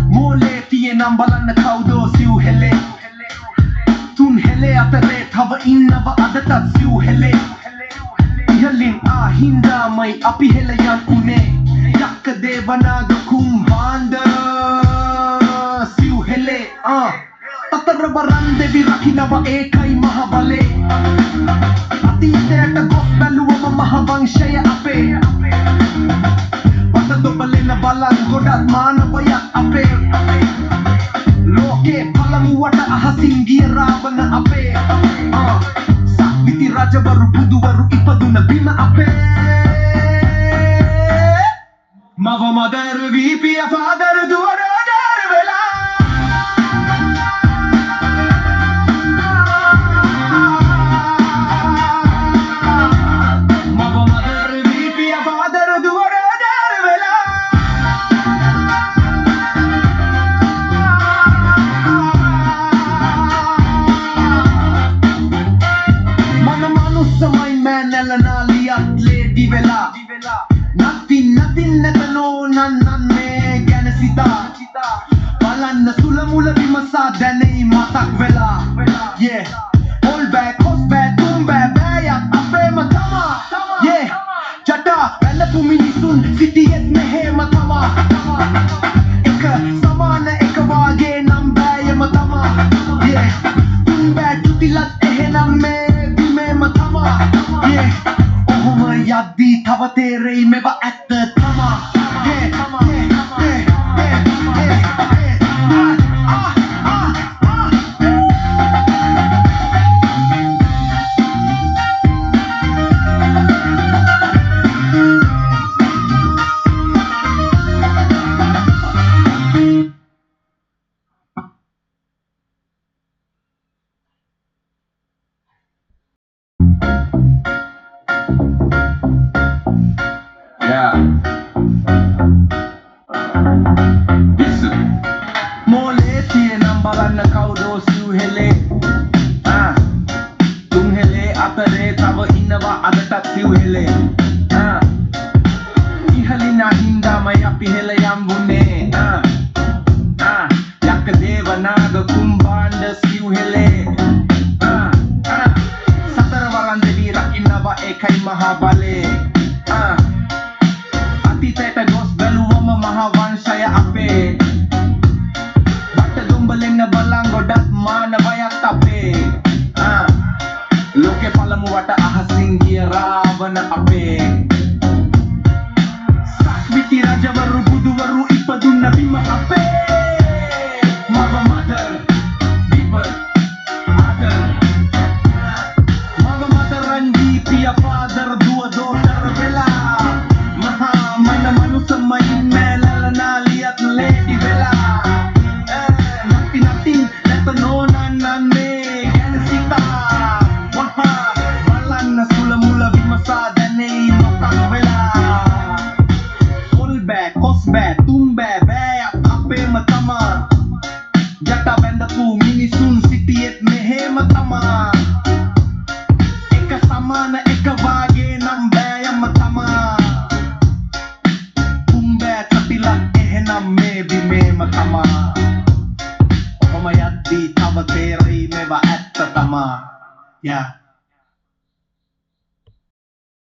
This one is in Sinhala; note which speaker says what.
Speaker 1: Mole තියෙනම් බලන්න කවුදෝ සිව් හෙලේ තුන් හෙලේ අතරේ තව ඉන්නව අදටත් සිව් හෙලේ ඉහලින් හින්දාමයි අපි හෙලයන් උනේ යක්ක දේවනාග කුම්බාන්ද සිව් හෙලේ තතර බරන් දෙවි රකින්නව ඒකයි මහ බලේ අතීතයට ගොස් බැලුවම මහ වංශය අපේ බලන බලන් ගොඩක් මානවයක් අපේ ලෝකේ පළමුවට අහසින් ගිය රාවණ අපේ සක්විති රජවරු බුදුවරු ඉපදුන බිම අපේ මව මදර් වීපිය ෆාදර් දුවර ඩර් වෙලා lady vela nothing නැත නෝනන් මේ ගැන සිතා බලන්න සුලමුල විමසා දැනෙයි මතක් වෙලා yeah all back horse back boom back බෑයක් අපේම තමා yeah ජටා වැළපු මිනිසුන් සිටියෙත් මෙහෙම තමා එක සමාන එක වාගේ නම් බෑයම තමා yeah තුන් බෑ තුතිලත් එහෙනම් මේ බිමේම තමා yeah යද්දී තව තේරෙයි මෙව ඇත්ත තමා Mole තියෙනම් බලන්න කවුදෝ සිව් හෙලේ තුන් හෙලේ අතරේ තව ඉන්නවා අදටත් සිව් හෙලේ ඉහලින් හින්දාමයි අපි හෙලයන් වුනේ යක්ක දේවනාග කුම්බාණ්ඩ සිව් හෙලේ සතර වරන් දෙවි රකින්නව ඒකයි මහා බලේ අතීතයට ගොස් බැලුවම මහ වංශය අපේ බටදුම්බලෙන්න බලන් ගොඩක් මානවයක් අපේ ලෝකේ පළමුවට අහසින් ගිය රාවණ අපේ සක්විති රජවරු බුදුවරු ඉපදුන බිම අපේ මව මදර් බිබර් ආදර් මව මදරන් දීපිය ෆාදර් දුව දෝටර් වෙලා mana manusia melelana lihat lady vela nothing let nonanan me gan sita wah balan sula mula bimasa danei matak vela all back cos back tumbe baya ape matama jata benda tu minisun sitiet mehe matama eka samana eka wage nam baya matama maybe me matama Omayat di tava teri meva at tatama yeah